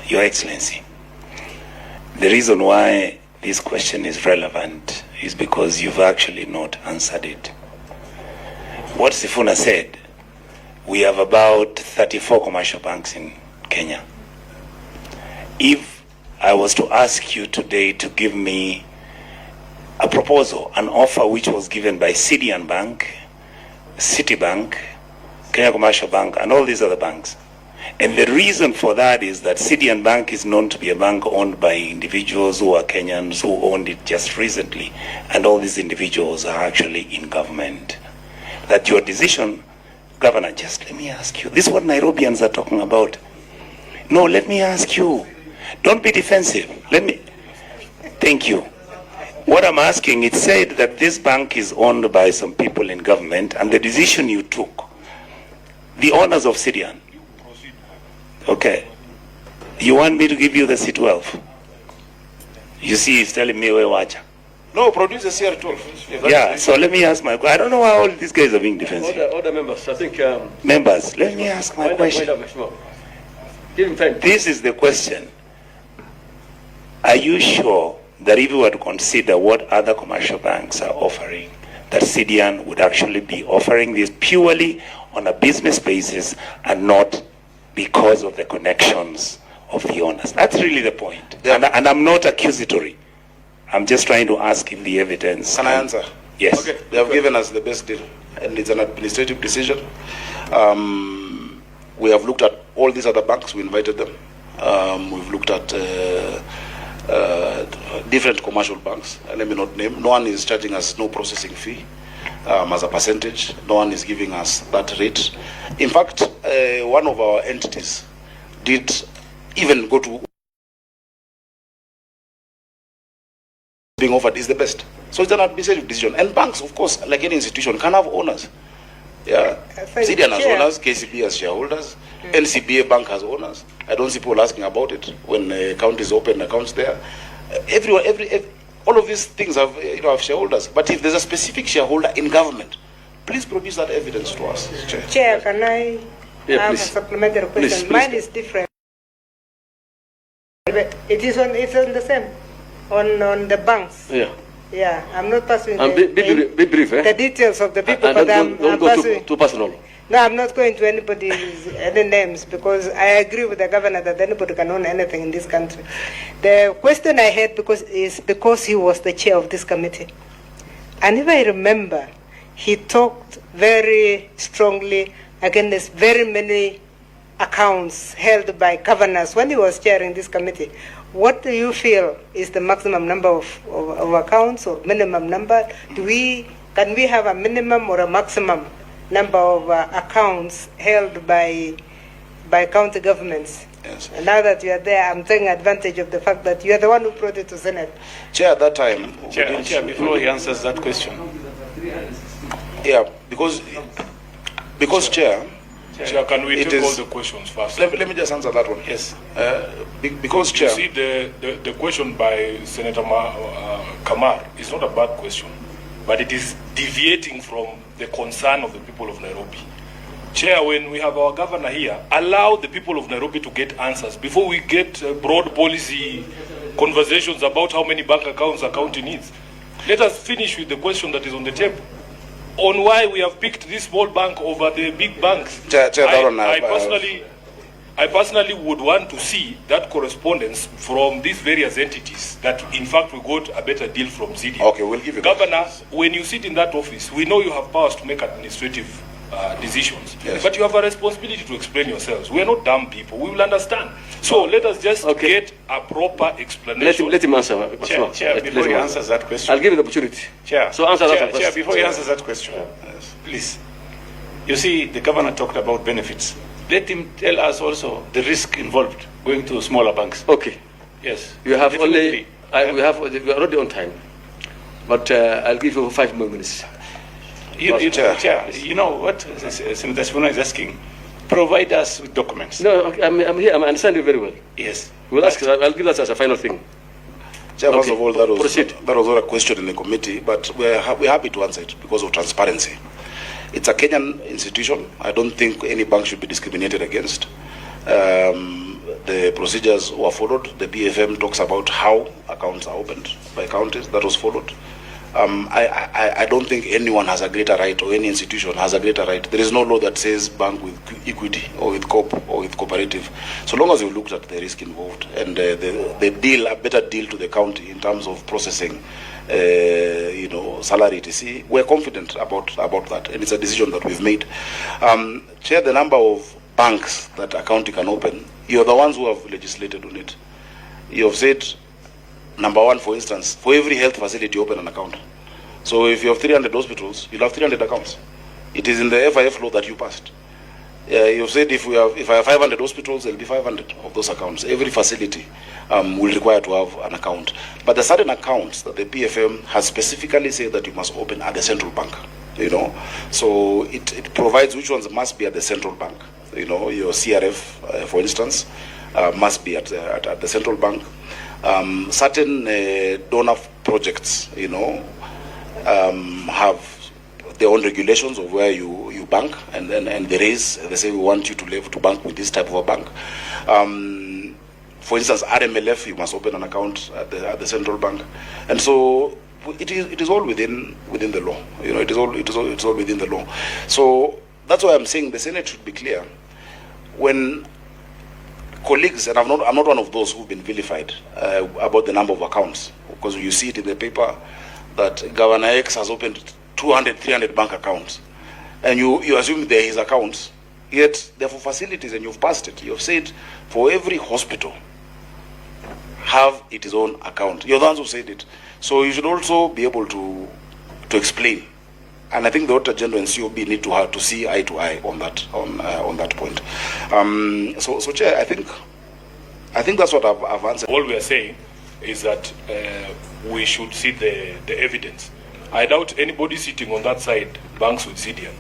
Your Excellency, the reason why this question is relevant is because you've actually not answered it. What Sifuna said, we have about 34 commercial banks in Kenya. If I was to ask you today to give me a proposal, an offer which was given by Citian Bank, Citibank, Kenya Commercial Bank, and all these other banks. And the reason for that is that Citian Bank is known to be a bank owned by individuals who are Kenyans who owned it just recently. And all these individuals are actually in government. That your decision, Governor, just let me ask you. This is what Nairobians are talking about. No, let me ask you. Don't be defensive. Thank you. What I'm asking, it said that this bank is owned by some people in government, and the decision you took, the owners of Citian. Okay. You want me to give you the C12? You see, he's telling me, watch. No, produce the CR12. Yeah, so let me ask my question. I don't know why all these guys are being defensive. Order members, I think... members, let me ask my question. Give him time. This is the question. Are you sure that if you were to consider what other commercial banks are offering, that Citian would actually be offering this purely on a business basis and not because of the connections of the owners? That's really the point. Yeah. And I'm not accusatory. I'm just trying to ask if the evidence... Can I answer? Yes. Okay. They have given us the best deal, and it's an administrative decision. We have looked at all these other banks. We invited them. We've looked at different commercial banks. Let me not name. No one is charging us no processing fee as a percentage. No one is giving us that rate. In fact, one of our entities did even go to being offered is the best. So it's an administrative decision. And banks, of course, like any institution, can have owners. Yeah, Citian has owners, KCB has shareholders, NCBA Bank has owners. I don't see people asking about it when account is open, accounts there. All of these things have, have shareholders. But if there's a specific shareholder in government, please produce that evidence to us. Chair, can I have a supplementary question? Mine is different. It's on the same, on the banks. Yeah. Yeah, I'm not pursuing be brief, the details of the people, but don't go too personal. No, I'm not going to any names, because I agree with the governor that anybody can own anything in this country. The question I had is because he was the chair of this committee. And if I remember, he talked very strongly against very many accounts held by governors when he was chairing this committee. What do you feel is the maximum number of accounts or minimum number? Can we have a minimum or a maximum number of accounts held by county governments? Yes. And now that you are there, I'm taking advantage of the fact that you are the one who brought it to Senate. Chair, at that time... Chair, before he answers that question. Yeah, because Chair... Chair, can we take all the questions first? Let me just answer that one. Yes. Because, Chair... You see, the question by Senator Kamar is not a bad question, but it is deviating from the concern of the people of Nairobi. Chair, when we have our governor here, allow the people of Nairobi to get answers before we get broad policy conversations about how many bank accounts a county needs. Let us finish with the question that is on the table, on why we have picked this small bank over the big banks. Chair, I personally would want to see that correspondence from these various entities that, in fact, we got a better deal from ZD. Okay, we'll give you Governor, when you sit in that office, we know you have powers to make administrative decisions. Yes. But you have a responsibility to explain yourselves. We are not dumb people. We will understand. So let us just get a proper explanation. Let him answer. Chair, before he answers that question. I'll give you the opportunity. Chair, so answer that question. Chair, before he answers that question, please. You see, the governor talked about benefits. Let him tell us also the risk involved going to smaller banks. Okay. Yes. You have we are already on time, but I'll give you 5 more minutes. Chair, you know what Senator Sifuna is asking? Provide us with documents. No, I'm here. I understand you very well. Yes. We'll ask. I'll give that as a final thing. Chair, first of all, that was not a question in the committee, but we're happy to answer it because of transparency. It's a Kenyan institution. I don't think any bank should be discriminated against. the procedures were followed. The PFM talks about how accounts are opened by counties. That was followed. I don't think anyone has a greater right, or any institution has a greater right. There is no law that says bank with equity or with co-op or with cooperative. So long as you looked at the risk involved and the deal, a better deal to the county in terms of processing, salary etc., we're confident about that, and it's a decision that we've made. Chair, the number of banks that a county can open, you're the ones who have legislated on it. You have said, number one, for instance, for every health facility, open an account. So if you have 300 hospitals, you'll have 300 accounts. It is in the FIF law that you passed. You've said if I have 500 hospitals, there'll be 500 of those accounts. Every facility will require to have an account. But there are certain accounts that the PFM has specifically said that you must open at the central bank. So it provides which ones must be at the central bank. Your CRF, for instance, must be at the central bank. Certain donor projects, have their own regulations of where you bank, and they say we want you to bank with this type of a bank. For instance, RMLF, you must open an account at the central bank, and so it is all within the law. It is all within the law. So that's why I'm saying the Senate should be clear when colleagues, and I'm not one of those who've been vilified about the number of accounts, because you see it in the paper that Governor X has opened 200, 300 bank accounts, and you assume they're his accounts, yet they're for facilities, and you've passed it. You've said for every hospital have its own account. You're the ones who said it. So you should also be able to explain. And I think the Auditor General and COB need to see eye to eye on that point. So Chair, I think that's what I've answered. All we are saying is that we should see the evidence. I doubt anybody sitting on that side banks with CDM.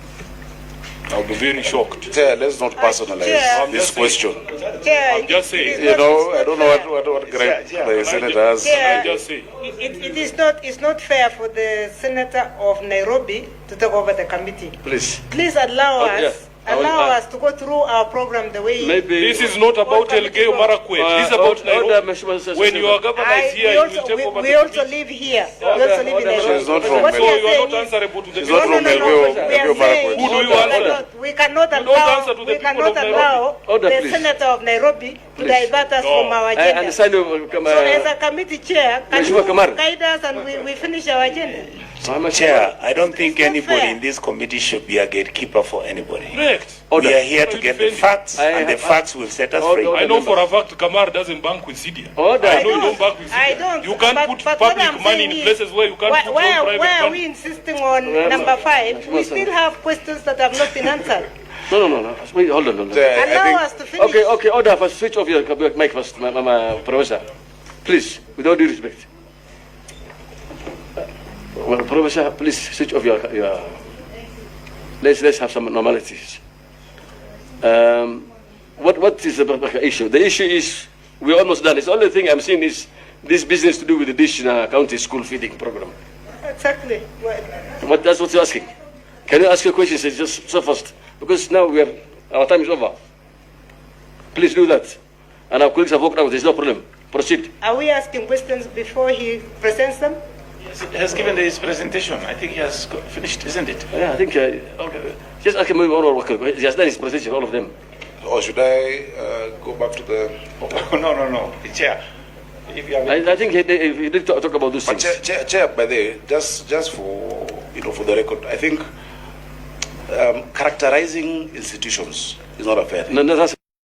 I'll be very shocked. Chair, let's not personalize this question. I'm just saying. I don't know what gripe the Senator has. Can I just say? It's not fair for the Senator of Nairobi to take over the committee. Please allow us. Allow us to go through our program the way. This is not about Elgeyo Marakwet. This is about Nairobi. When your governor is here, you will take over. We also live here. We also live in Nairobi. She's not from So you are not answerable to the She's not from Elgeyo Marakwet. Who do you answer? We cannot answer to the people of allow the Senator of Nairobi to divert us from our agenda. So as a committee chair, can you guide us and we finish our agenda? Chair, I don't think anybody in this committee should be a gatekeeper for anybody. Correct. We are here to get the facts, and the facts will set us free. I know for a fact Kamar doesn't bank with CDM. I know you don't bank with CDM. I don't. You can't put public money in places where you can't put private Why are money. we insisting on number 5? We still have questions that have not been answered. No. Wait, hold on. Allow us to finish. Okay, order first. Switch off your mic first, Professor. Please, with all due respect. Well, Professor, please switch off your let's have some normalities. What is the issue? The issue is we're almost done. It's the only thing I'm seeing is this business to do with the dish county school feeding program. Exactly. That's what you're asking. Can you ask your questions just so fast? Because now our time is over. Please do that. And our colleagues have walked out. There's no problem. Proceed. Are we asking questions before he presents them? Yes, he has given his presentation. I think he has finished, isn't it? Yeah, I think. Okay. Just ask him he has done his presentation, all of them. Or should I go back to the... No. Chair, if you have... I think he did talk about those things. Chair, by the way, just for for the record, I think characterizing institutions is not a fair thing. No, that's